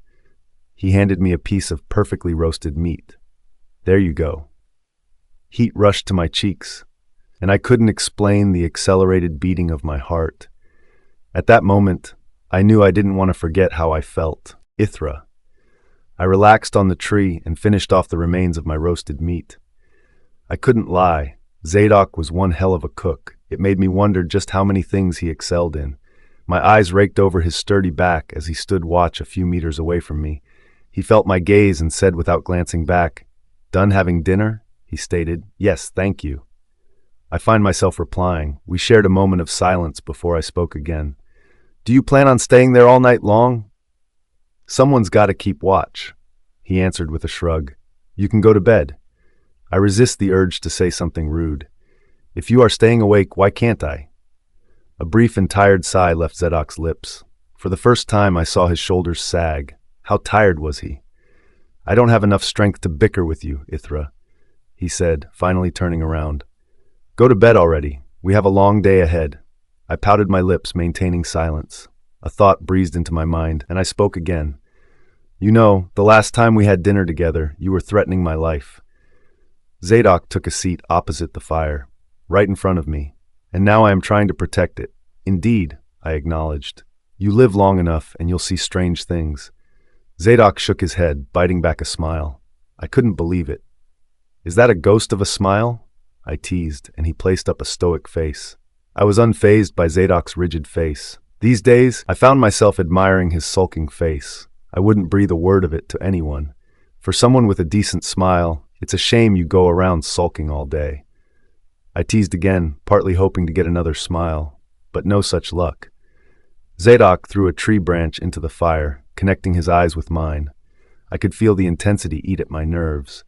[SPEAKER 1] He handed me a piece of perfectly roasted meat. There you go. Heat rushed to my cheeks, and I couldn't explain the accelerated beating of my heart. At that moment, I knew I didn't want to forget how I felt. Ysera. I relaxed on the tree and finished off the remains of my roasted meat. I couldn't lie. Zadok was one hell of a cook. It made me wonder just how many things he excelled in. My eyes raked over his sturdy back as he stood watch a few meters away from me. He felt my gaze and said without glancing back, "Done having dinner?" He stated. "Yes, thank you." I find myself replying. We shared a moment of silence before I spoke again. "Do you plan on staying there all night long?" "Someone's got to keep watch," he answered with a shrug. "You can go to bed." I resist the urge to say something rude. "If you are staying awake, why can't I?" A brief and tired sigh left Zadok's lips. For the first time, I saw his shoulders sag. How tired was he? "I don't have enough strength to bicker with you, Ysera," he said, finally turning around. "Go to bed already. We have a long day ahead." I pouted my lips, maintaining silence. A thought breezed into my mind, and I spoke again. "You know, the last time we had dinner together, you were threatening my life." Zadok took a seat opposite the fire, right in front of me, and now I am trying to protect it. "Indeed," I acknowledged. "You live long enough, and you'll see strange things." Zadok shook his head, biting back a smile. I couldn't believe it. "Is that a ghost of a smile?" I teased, and he placed up a stoic face. I was unfazed by Zadok's rigid face. These days, I found myself admiring his sulking face. I wouldn't breathe a word of it to anyone. For someone with a decent smile, it's a shame you go around sulking all day. I teased again, partly hoping to get another smile, but no such luck. Zadok threw a tree branch into the fire, connecting his eyes with mine. I could feel the intensity eat at my nerves.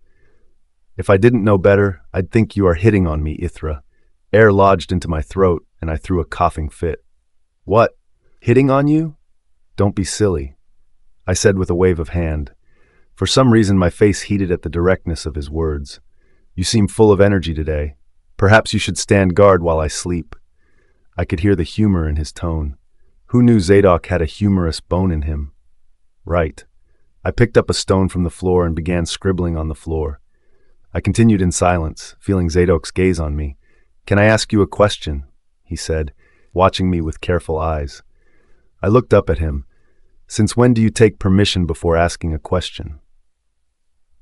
[SPEAKER 1] "If I didn't know better, I'd think you are hitting on me, Ysera." Air lodged into my throat, and I threw a coughing fit. "What? Hitting on you?" "Don't be silly," I said with a wave of hand. For some reason, my face heated at the directness of his words. "You seem full of energy today. Perhaps you should stand guard while I sleep." I could hear the humor in his tone. Who knew Zadok had a humorous bone in him? Right. I picked up a stone from the floor and began scribbling on the floor. I continued in silence, feeling Zadok's gaze on me. "Can I ask you a question?" he said, watching me with careful eyes. I looked up at him. "Since when do you take permission before asking a question?"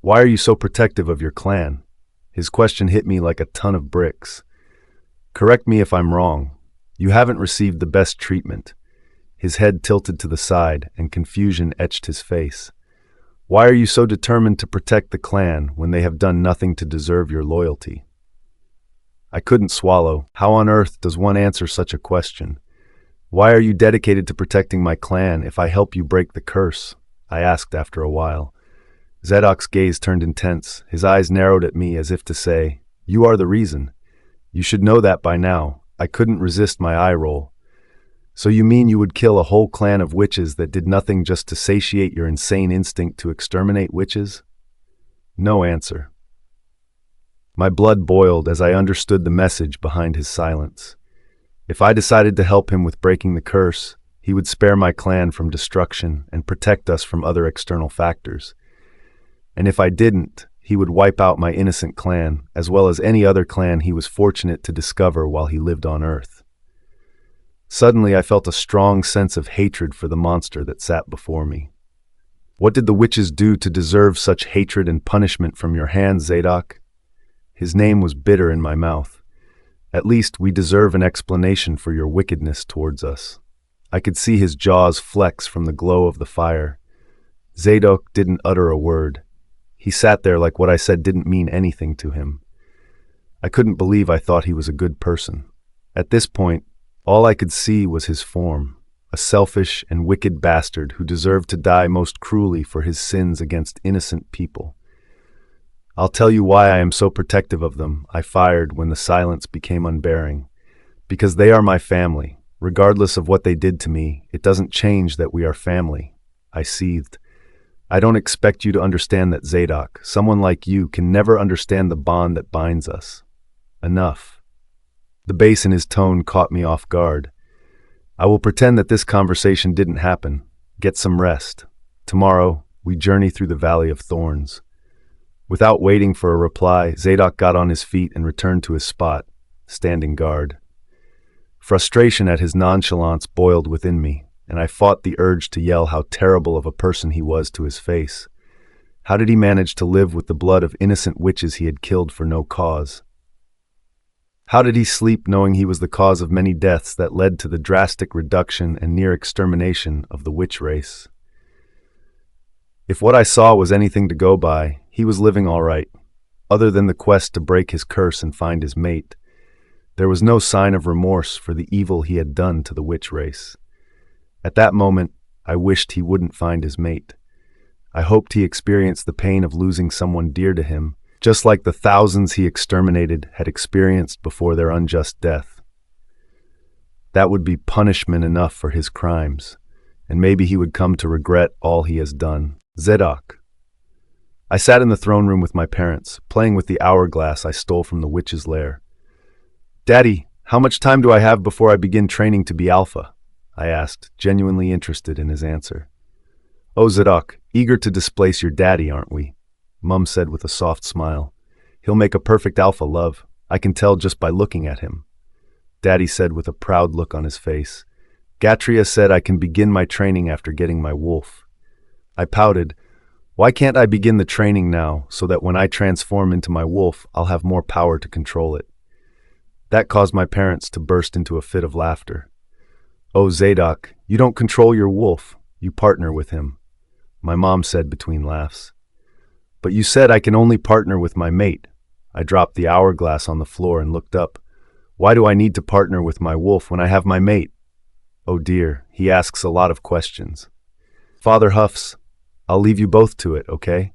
[SPEAKER 1] "Why are you so protective of your clan?" His question hit me like a ton of bricks. "Correct me if I'm wrong. You haven't received the best treatment." His head tilted to the side, and confusion etched his face. "Why are you so determined to protect the clan when they have done nothing to deserve your loyalty?" I couldn't swallow. How on earth does one answer such a question? "Why are you dedicated to protecting my clan if I help you break the curse?" I asked after a while. Zadok's gaze turned intense. His eyes narrowed at me as if to say, "You are the reason. You should know that by now." I couldn't resist my eye roll. "So you mean you would kill a whole clan of witches that did nothing just to satiate your insane instinct to exterminate witches?" No answer. My blood boiled as I understood the message behind his silence. If I decided to help him with breaking the curse, he would spare my clan from destruction and protect us from other external factors. And if I didn't, he would wipe out my innocent clan, as well as any other clan he was fortunate to discover while he lived on Earth. Suddenly, I felt a strong sense of hatred for the monster that sat before me. "What did the witches do to deserve such hatred and punishment from your hands, Zadok?" His name was bitter in my mouth. "At least we deserve an explanation for your wickedness towards us." I could see his jaws flex from the glow of the fire. Zadok didn't utter a word. He sat there like what I said didn't mean anything to him. I couldn't believe I thought he was a good person. At this point, all I could see was his form, a selfish and wicked bastard who deserved to die most cruelly for his sins against innocent people. "I'll tell you why I am so protective of them," I fired when the silence became unbearing. "Because they are my family. Regardless of what they did to me, it doesn't change that we are family." I seethed. "I don't expect you to understand that, Zadok. Someone like you can never understand the bond that binds us." Enough. The bass in his tone caught me off guard. "I will pretend that this conversation didn't happen. Get some rest. Tomorrow, we journey through the Valley of Thorns. Without waiting for a reply, Zadok got on his feet and returned to his spot, standing guard. Frustration at his nonchalance boiled within me, and I fought the urge to yell how terrible of a person he was to his face. How did he manage to live with the blood of innocent witches he had killed for no cause? How did he sleep knowing he was the cause of many deaths that led to the drastic reduction and near extermination of the witch race? If what I saw was anything to go by, he was living all right. Other than the quest to break his curse and find his mate, there was no sign of remorse for the evil he had done to the witch race. At that moment, I wished he wouldn't find his mate. I hoped he experienced the pain of losing someone dear to him, just like the thousands he exterminated had experienced before their unjust death. That would be punishment enough for his crimes, and maybe he would come to regret all he has done. Zadok. I sat in the throne room with my parents, playing with the hourglass I stole from the witch's lair. "Daddy, how much time do I have before I begin training to be alpha?" I asked, genuinely interested in his answer. "Oh, Zadok, eager to displace your daddy, aren't we?" Mum said with a soft smile. "He'll make a perfect alpha, love. I can tell just by looking at him." Daddy said with a proud look on his face. "Gatria said I can begin my training after getting my wolf." I pouted. "Why can't I begin the training now so that when I transform into my wolf, I'll have more power to control it?" That caused my parents to burst into a fit of laughter. "Oh, Zadok, you don't control your wolf, you partner with him," my mom said between laughs. "But you said I can only partner with my mate." I dropped the hourglass on the floor and looked up. "Why do I need to partner with my wolf when I have my mate?" "Oh dear, he asks a lot of questions." Father huffs. "I'll leave you both to it, okay?"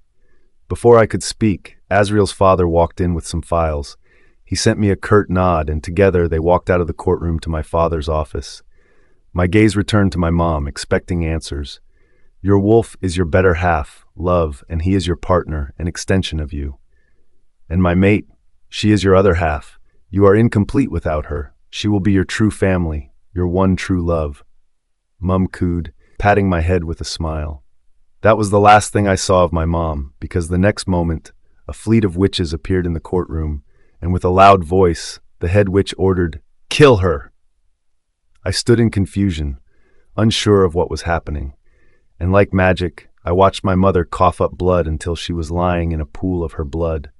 [SPEAKER 1] Before I could speak, Azriel's father walked in with some files. He sent me a curt nod, and together they walked out of the courtroom to my father's office. My gaze returned to my mom, expecting answers. "Your wolf is your better half, love, and he is your partner, an extension of you. And my mate, she is your other half. You are incomplete without her. She will be your true family, your one true love." Mum cooed, patting my head with a smile. That was the last thing I saw of my mom, because the next moment, a fleet of witches appeared in the courtroom, and with a loud voice, the head witch ordered, "Kill her!" I stood in confusion, unsure of what was happening. And like magic, I watched my mother cough up blood until she was lying in a pool of her blood.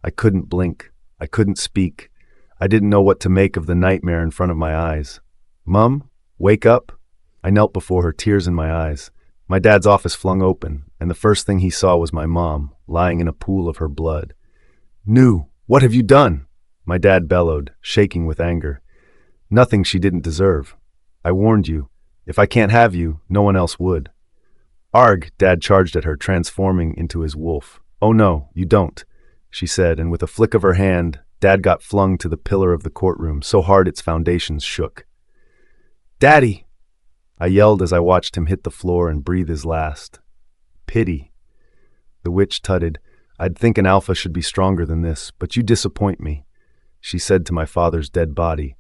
[SPEAKER 1] I couldn't blink. I couldn't speak. I didn't know what to make of the nightmare in front of my eyes. "Mum, wake up." I knelt before her, tears in my eyes. My dad's office flung open, and the first thing he saw was my mom, lying in a pool of her blood. "Nu, what have you done?" my dad bellowed, shaking with anger. "Nothing she didn't deserve. I warned you. If I can't have you, no one else would." "Arg," Dad charged at her, transforming into his wolf. "Oh no, you don't," she said, and with a flick of her hand, Dad got flung to the pillar of the courtroom, so hard its foundations shook. "Daddy!" I yelled as I watched him hit the floor and breathe his last. "Pity." The witch tutted. "I'd think an alpha should be stronger than this, but you disappoint me," she said to my father's dead body.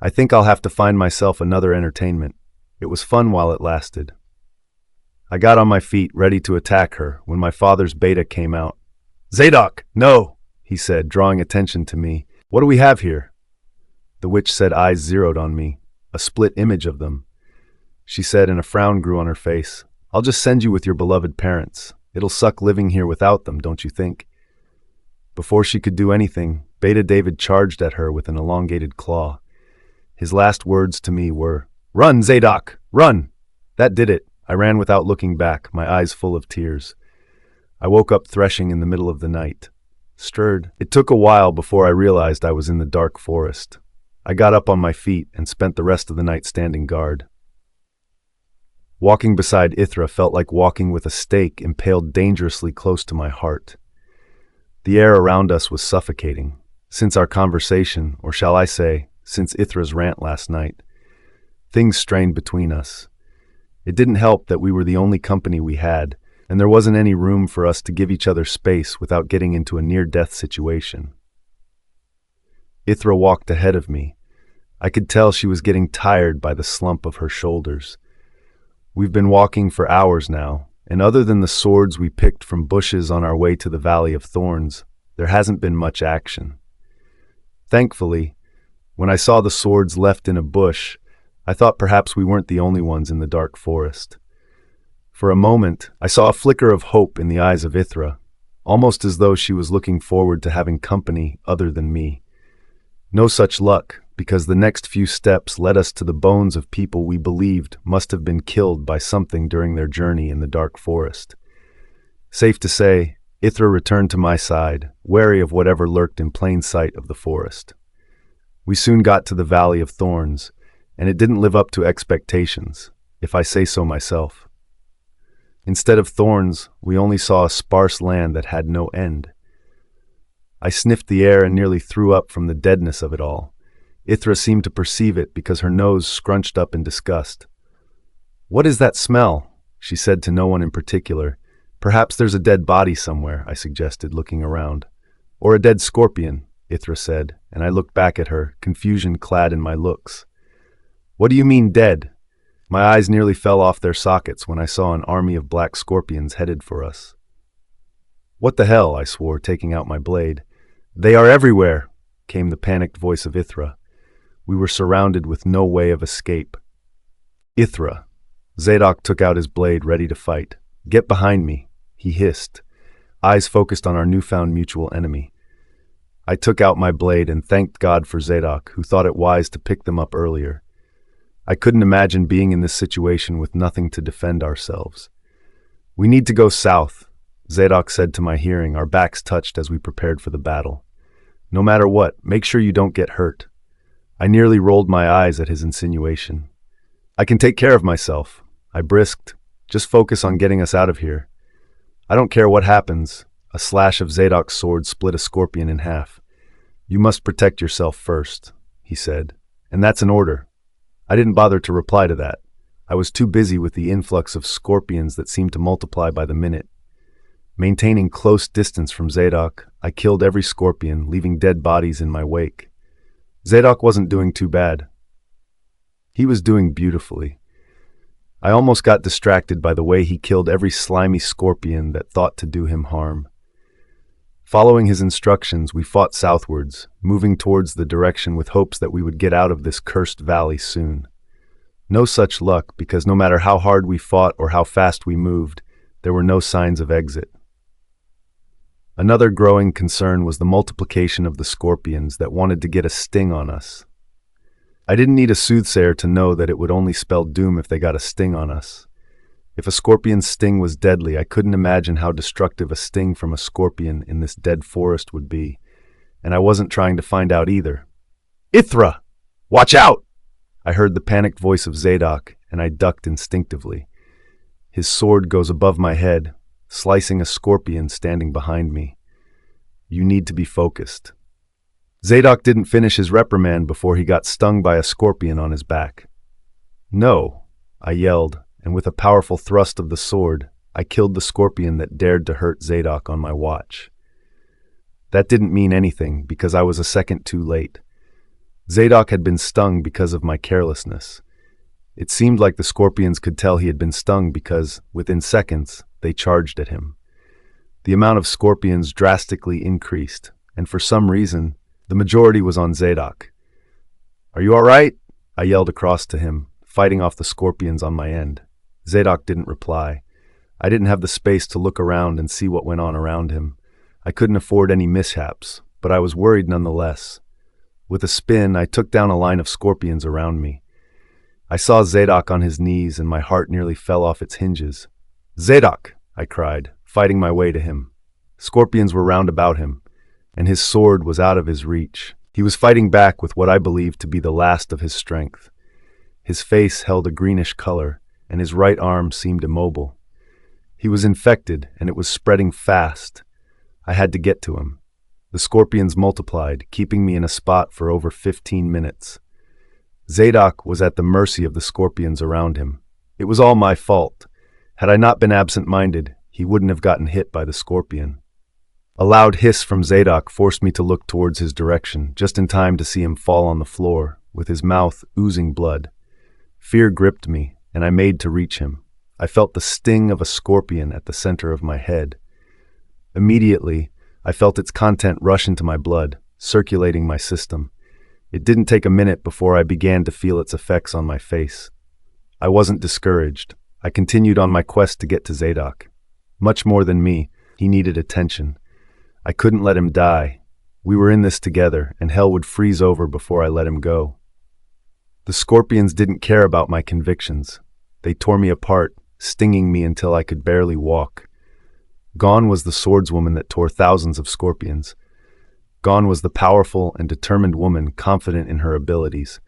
[SPEAKER 1] "I think I'll have to find myself another entertainment. It was fun while it lasted." I got on my feet, ready to attack her, when my father's beta came out. "Zadok, no!" he said, drawing attention to me. "What do we have here?" The witch said, eyes zeroed on me, a split image of them. She said, and a frown grew on her face, "I'll just send you with your beloved parents. It'll suck living here without them, don't you think?" Before she could do anything, Beta David charged at her with an elongated claw. His last words to me were, "Run, Zadok, run!" That did it. I ran without looking back, my eyes full of tears. I woke up threshing in the middle of the night. Stirred. It took a while before I realized I was in the dark forest. I got up on my feet and spent the rest of the night standing guard. Walking beside Ysera felt like walking with a stake impaled dangerously close to my heart. The air around us was suffocating. Since our conversation, or shall I say, since Ysera's rant last night, things strained between us. It didn't help that we were the only company we had, and there wasn't any room for us to give each other space without getting into a near-death situation. Ysera walked ahead of me. I could tell she was getting tired by the slump of her shoulders. We've been walking for hours now, And other than the swords we picked from bushes on our way to the Valley of Thorns, there hasn't been much action. Thankfully, when I saw the swords left in a bush, I thought perhaps we weren't the only ones in the dark forest. For a moment, I saw a flicker of hope in the eyes of Ysera, almost as though she was looking forward to having company other than me. No such luck, because the next few steps led us to the bones of people we believed must have been killed by something during their journey in the dark forest. Safe to say, Ysera returned to my side, wary of whatever lurked in plain sight of the forest. We soon got to the Valley of Thorns, and it didn't live up to expectations, if I say so myself. Instead of thorns, we only saw a sparse land that had no end. I sniffed the air and nearly threw up from the deadness of it all. Ysera seemed to perceive it because her nose scrunched up in disgust. "What is that smell?" she said to no one in particular. "Perhaps there's a dead body somewhere," I suggested, looking around. "Or a dead scorpion," Ysera said, and I looked back at her, confusion clad in my looks. "What do you mean, dead?" My eyes nearly fell off their sockets when I saw an army of black scorpions headed for us. "What the hell?" I swore, taking out my blade. "They are everywhere!" came the panicked voice of Ysera. We were surrounded with no way of escape. "Ysera!" Zadok took out his blade, ready to fight. "Get behind me," he hissed, eyes focused on our newfound mutual enemy. I took out my blade and thanked God for Zadok, who thought it wise to pick them up earlier. I couldn't imagine being in this situation with nothing to defend ourselves. "We need to go south," Zadok said to my hearing, our backs touched as we prepared for the battle. "No matter what, make sure you don't get hurt." I nearly rolled my eyes at his insinuation. "I can take care of myself," I brisked. "Just focus on getting us out of here." "I don't care what happens." A slash of Zadok's sword split a scorpion in half. "You must protect yourself first," he said. "And that's an order." I didn't bother to reply to that. I was too busy with the influx of scorpions that seemed to multiply by the minute. Maintaining close distance from Zadok, I killed every scorpion, leaving dead bodies in my wake. Zadok wasn't doing too bad. He was doing beautifully. I almost got distracted by the way he killed every slimy scorpion that thought to do him harm. Following his instructions, we fought southwards, moving towards the direction with hopes that we would get out of this cursed valley soon. No such luck, because no matter how hard we fought or how fast we moved, there were no signs of exit. Another growing concern was the multiplication of the scorpions that wanted to get a sting on us. I didn't need a soothsayer to know that it would only spell doom if they got a sting on us. If a scorpion's sting was deadly, I couldn't imagine how destructive a sting from a scorpion in this dead forest would be, and I wasn't trying to find out either. "Ysera! Watch out!" I heard the panicked voice of Zadok, and I ducked instinctively. His sword goes above my head, slicing a scorpion standing behind me. "You need to be focused." Zadok didn't finish his reprimand before he got stung by a scorpion on his back. "No," I yelled, and with a powerful thrust of the sword, I killed the scorpion that dared to hurt Zadok on my watch. That didn't mean anything, because I was a second too late. Zadok had been stung because of my carelessness. It seemed like the scorpions could tell he had been stung because, within seconds, they charged at him. The amount of scorpions drastically increased, and for some reason, the majority was on Zadok. "Are you all right?" I yelled across to him, fighting off the scorpions on my end. Zadok didn't reply. I didn't have the space to look around and see what went on around him. I couldn't afford any mishaps, but I was worried nonetheless. With a spin, I took down a line of scorpions around me. I saw Zadok on his knees, and my heart nearly fell off its hinges. "Zadok!" I cried, fighting my way to him. Scorpions were round about him, and his sword was out of his reach. He was fighting back with what I believed to be the last of his strength. His face held a greenish color, and his right arm seemed immobile. He was infected, and it was spreading fast. I had to get to him. The scorpions multiplied, keeping me in a spot for over 15 minutes. Zadok was at the mercy of the scorpions around him. It was all my fault. Had I not been absent-minded, he wouldn't have gotten hit by the scorpion. A loud hiss from Zadok forced me to look towards his direction, just in time to see him fall on the floor, with his mouth oozing blood. Fear gripped me, and I made to reach him. I felt the sting of a scorpion at the center of my head. Immediately, I felt its content rush into my blood, circulating my system. It didn't take a minute before I began to feel its effects on my face. I wasn't discouraged. I continued on my quest to get to Zadok. Much more than me, he needed attention. I couldn't let him die. We were in this together, and hell would freeze over before I let him go. The scorpions didn't care about my convictions. They tore me apart, stinging me until I could barely walk. Gone was the swordswoman that tore thousands of scorpions. Gone was the powerful and determined woman confident in her abilities.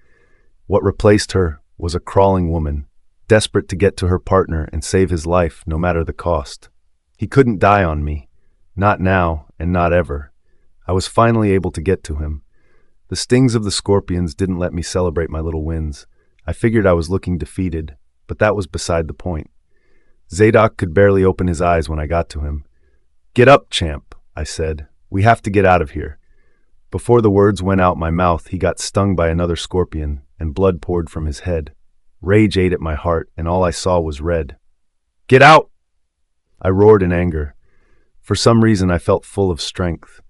[SPEAKER 1] What replaced her was a crawling woman, desperate to get to her partner and save his life no matter the cost. He couldn't die on me. Not now, and not ever. I was finally able to get to him. The stings of the scorpions didn't let me celebrate my little wins. I figured I was looking defeated, but that was beside the point. Zadok could barely open his eyes when I got to him. "Get up, champ," I said. "We have to get out of here." Before the words went out my mouth, he got stung by another scorpion, and blood poured from his head. Rage ate at my heart, and all I saw was red. "Get out!" I roared in anger. For some reason, I felt full of strength.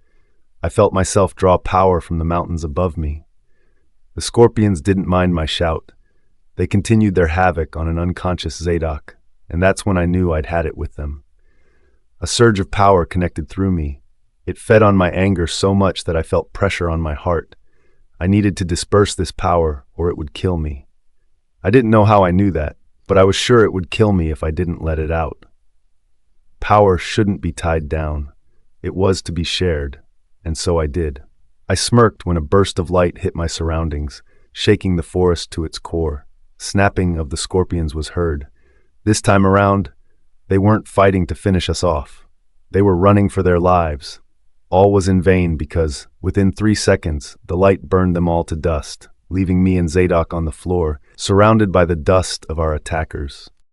[SPEAKER 1] I felt myself draw power from the mountains above me. The scorpions didn't mind my shout. They continued their havoc on an unconscious Zadok, and that's when I knew I'd had it with them. A surge of power connected through me. It fed on my anger so much that I felt pressure on my heart. I needed to disperse this power, or it would kill me. I didn't know how I knew that, but I was sure it would kill me if I didn't let it out. Power shouldn't be tied down. It was to be shared, and so I did. I smirked when a burst of light hit my surroundings, shaking the forest to its core. Snapping of the scorpions was heard. This time around, they weren't fighting to finish us off. They were running for their lives. All was in vain because, within 3 seconds, the light burned them all to dust, leaving me and Zadok on the floor, surrounded by the dust of our attackers.